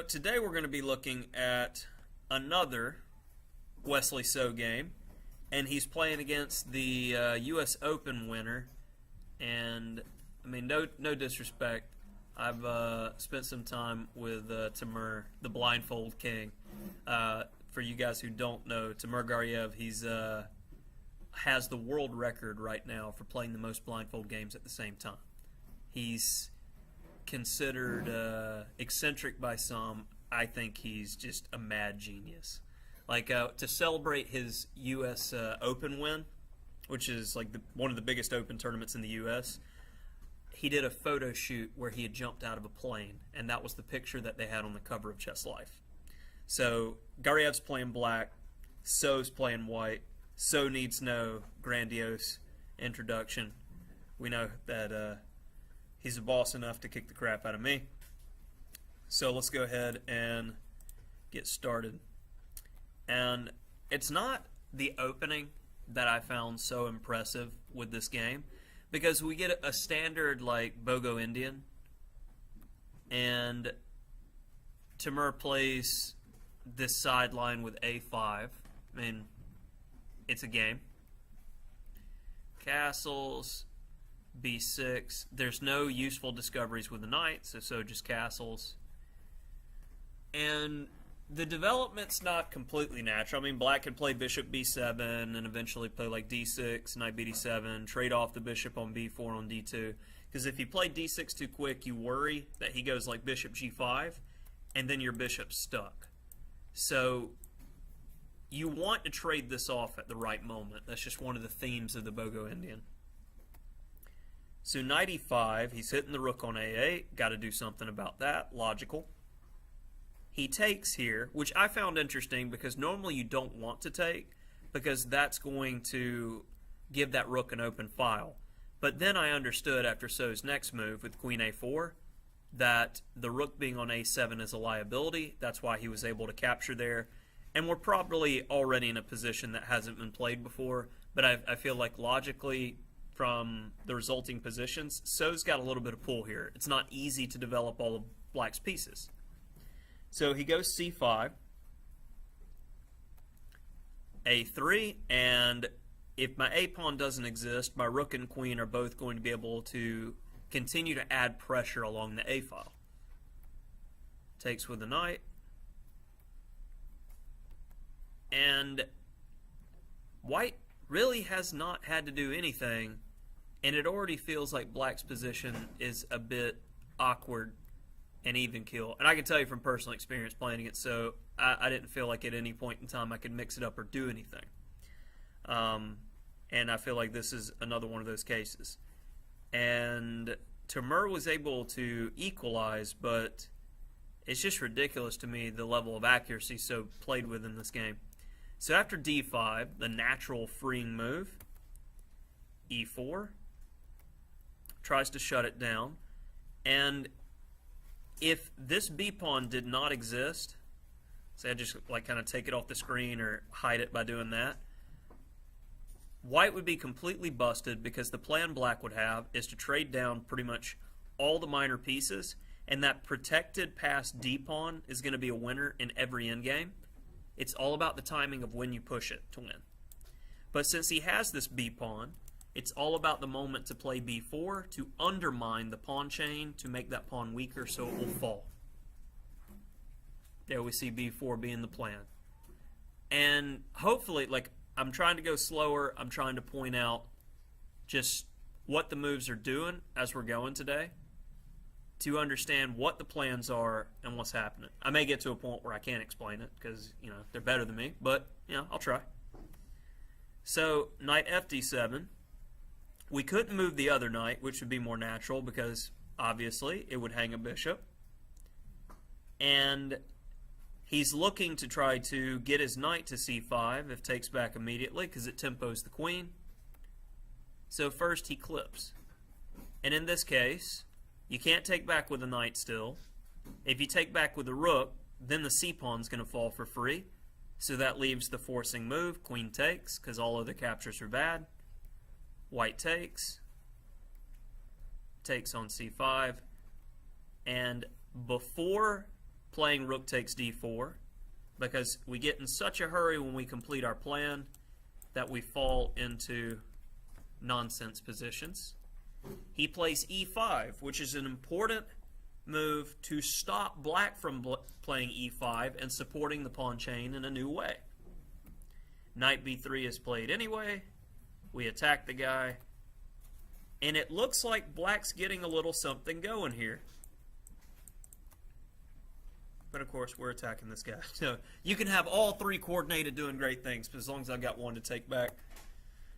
today we're going to be looking at another Wesley So game, and he's playing against the U.S. Open winner. And I mean, no disrespect, I've spent some time with Timur, the Blindfold King. For you guys who don't know, Timur Gareyev, he's has the world record right now for playing the most blindfold games at the same time. He's considered eccentric by some. I think he's just a mad genius. Like to celebrate his U.S. Open win, which is like one of the biggest Open tournaments in the U.S., he did a photo shoot where he had jumped out of a plane, and that was the picture that they had on the cover of Chess Life. So Gareyev's playing black, So's playing white. So needs no grandiose introduction. We know that he's a boss enough to kick the crap out of me. So let's go ahead and get started. And it's not the opening that I found so impressive with this game, because we get a standard like Bogo Indian, and Timur plays this sideline with A5. I mean, it's a game. Castles, B6. There's no useful discoveries with the knight, so just castles. And the development's not completely natural. I mean, black could play bishop b7 and eventually play like d6, knight bd7, trade off the bishop on b4 on d2. Because if you play d6 too quick, you worry that he goes like bishop g5, and then your bishop's stuck. So you want to trade this off at the right moment. That's just one of the themes of the Bogo Indian. So knight e5, he's hitting the rook on a8. Got to do something about that. Logical. He takes here, which I found interesting because normally you don't want to take, because that's going to give that rook an open file. But then I understood after So's next move with queen a4 that the rook being on a7 is a liability. That's why he was able to capture there. And we're probably already in a position that hasn't been played before, but I feel like logically from the resulting positions, So's got a little bit of pull here. It's not easy to develop all of black's pieces. So he goes c5, a3, and if my a-pawn doesn't exist, my rook and queen are both going to be able to continue to add pressure along the a-file. Takes with the knight. And white really has not had to do anything, and it already feels like black's position is a bit awkward and even kill. And I can tell you from personal experience playing against So, I didn't feel like at any point in time I could mix it up or do anything. And I feel like this is another one of those cases. And Timur was able to equalize, but it's just ridiculous to me the level of accuracy So played with in this game. So after d5, the natural freeing move, e4, tries to shut it down. And if this b-pawn did not exist, say I just like kind of take it off the screen or hide it by doing that, white would be completely busted, because the plan black would have is to trade down pretty much all the minor pieces, and that protected past d-pawn is going to be a winner in every endgame. It's all about the timing of when you push it to win. But since he has this b-pawn, it's all about the moment to play b4 to undermine the pawn chain to make that pawn weaker so it will fall. There we see b4 being the plan. And hopefully, like, I'm trying to go slower. I'm trying to point out just what the moves are doing as we're going today to understand what the plans are and what's happening. I may get to a point where I can't explain it because, you know, they're better than me, but, you know, I'll try. So, knight fd7. We couldn't move the other knight, which would be more natural because, obviously, it would hang a bishop. And he's looking to try to get his knight to c5 if takes back immediately because it tempos the queen. So first he clips. And in this case, you can't take back with a knight still. If you take back with a rook, then the c-pawn's going to fall for free. So that leaves the forcing move. Queen takes because all other captures are bad. White takes on c5, and before playing rook takes d4 because we get in such a hurry when we complete our plan that we fall into nonsense positions. He plays e5, which is an important move to stop black from playing e5 and supporting the pawn chain in a new way. Knight b3 is played anyway. We attack the guy. And it looks like black's getting a little something going here. But of course, we're attacking this guy. So you can have all three coordinated doing great things, but as long as I've got one to take back.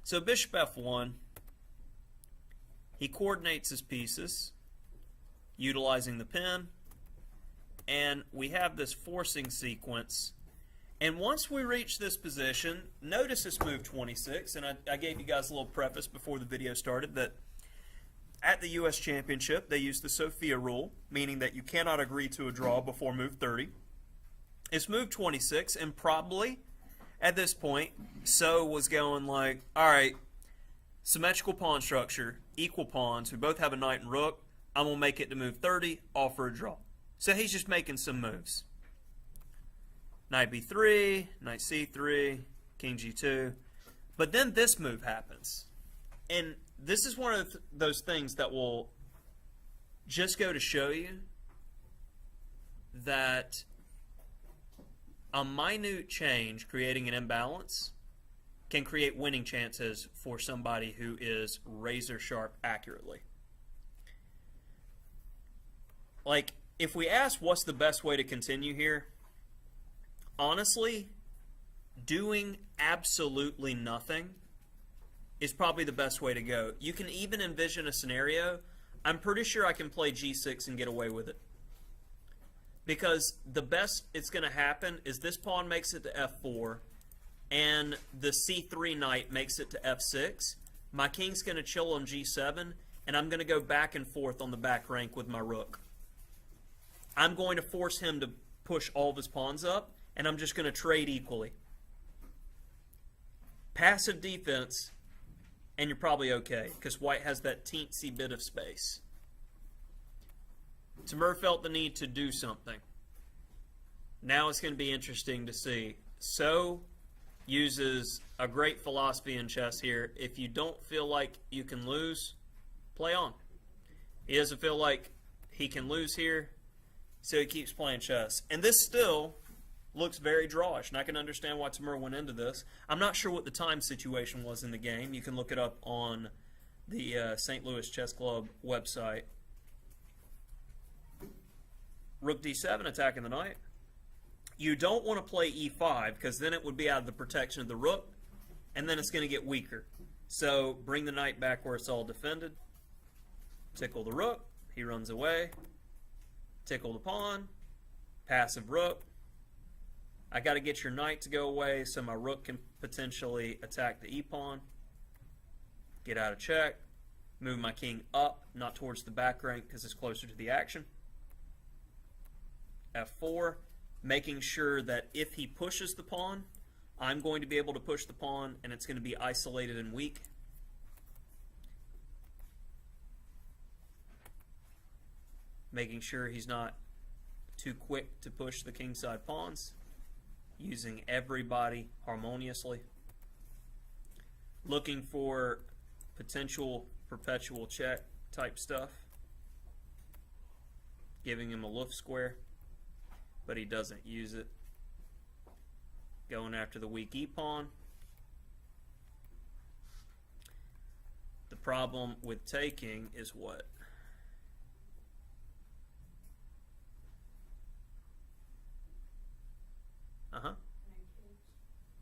So bishop f1. He coordinates his pieces, utilizing the pin. And we have this forcing sequence. And once we reach this position, notice this move 26. And I gave you guys a little preface before the video started that at the U.S. Championship, they use the Sophia rule, meaning that you cannot agree to a draw before move 30. It's move 26, and probably at this point, So was going like, all right, symmetrical pawn structure, equal pawns, we both have a knight and rook, I'm going to make it to move 30, offer a draw. So he's just making some moves. Knight b3, knight c3, king g2. But then this move happens. And this is one of those things that will just go to show you that a minute change creating an imbalance can create winning chances for somebody who is razor sharp accurately. Like, if we ask what's the best way to continue here, honestly, doing absolutely nothing is probably the best way to go. You can even envision a scenario. I'm pretty sure I can play g6 and get away with it. Because the best it's going to happen is this pawn makes it to f4, and the c3 knight makes it to f6. My king's going to chill on g7, and I'm going to go back and forth on the back rank with my rook. I'm going to force him to push all of his pawns up, and I'm just going to trade equally. Passive defense, and you're probably okay, because white has that teensy bit of space. Timur felt the need to do something. Now it's going to be interesting to see. So uses a great philosophy in chess here. If you don't feel like you can lose, play on. He doesn't feel like he can lose here, so he keeps playing chess. And this still looks very drawish, and I can understand why Timur went into this. I'm not sure what the time situation was in the game. You can look it up on the St. Louis Chess Club website. Rook d7, attacking the knight. You don't want to play e5, because then it would be out of the protection of the rook, and then it's going to get weaker. So bring the knight back where it's all defended. Tickle the rook. He runs away. Tickle the pawn. Passive rook. I got to get your knight to go away so my rook can potentially attack the e-pawn. Get out of check. Move my king up, not towards the back rank because it's closer to the action. f4, making sure that if he pushes the pawn, I'm going to be able to push the pawn and it's going to be isolated and weak. Making sure he's not too quick to push the kingside pawns. Using everybody harmoniously. Looking for potential perpetual check type stuff. Giving him a loof square, but he doesn't use it. Going after the weak e-pawn. The problem with taking is what?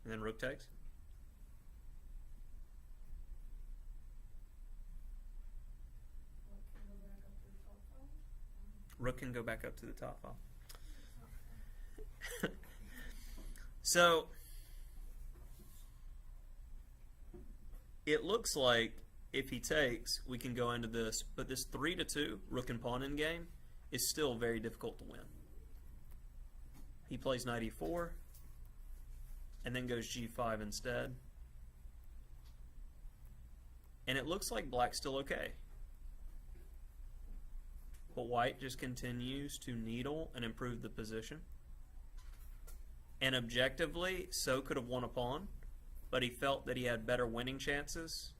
And then rook takes. Rook can go back up to the top file. So it looks like if he takes, we can go into this, but this 3-2 rook and pawn in game is still very difficult to win. He plays knight e4 and then goes g5 instead. And it looks like black's still okay. But white just continues to needle and improve the position. And objectively, So could have won a pawn, but he felt that he had better winning chances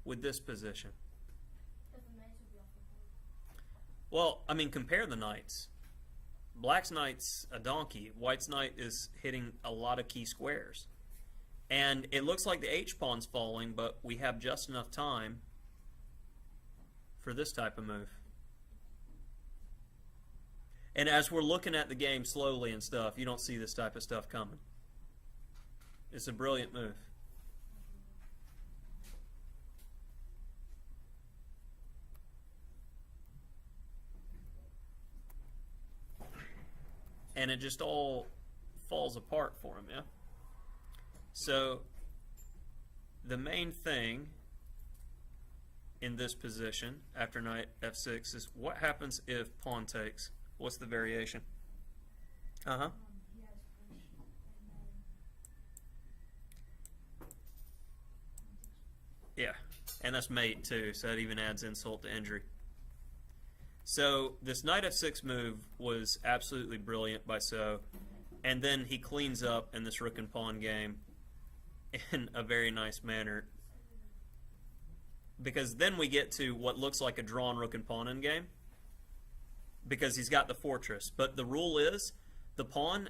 with this position. Well, I mean, compare the knights. Black's knight's a donkey. White's knight is hitting a lot of key squares. And it looks like the H-pawn's falling, but we have just enough time for this type of move. And as we're looking at the game slowly and stuff, you don't see this type of stuff coming. It's a brilliant move. And it just all falls apart for him, yeah? So the main thing in this position after knight f6 is what happens if pawn takes? What's the variation? Yeah, and that's mate too, so that even adds insult to injury. So this knight f6 move was absolutely brilliant by So, and then he cleans up in this rook and pawn game in a very nice manner, because then we get to what looks like a drawn rook and pawn endgame, because he's got the fortress. But the rule is the pawn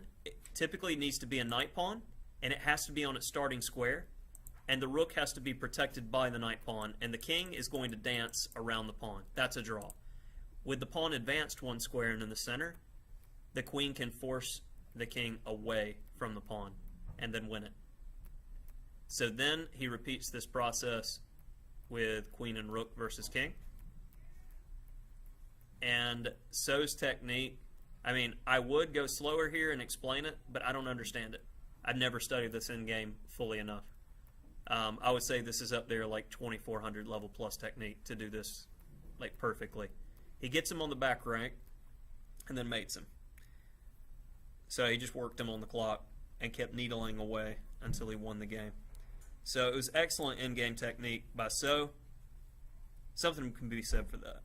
typically needs to be a knight pawn, and it has to be on its starting square, and the rook has to be protected by the knight pawn, and the king is going to dance around the pawn. That's a draw. With the pawn advanced one square and in the center, the queen can force the king away from the pawn and then win it. So then he repeats this process with queen and rook versus king. And So's technique, I mean, I would go slower here and explain it, but I don't understand it. I've never studied this in game fully enough. I would say this is up there like 2400 level plus technique to do this like perfectly. He gets him on the back rank and then mates him. So he just worked him on the clock and kept needling away until he won the game. So it was excellent in-game technique by So. Something can be said for that.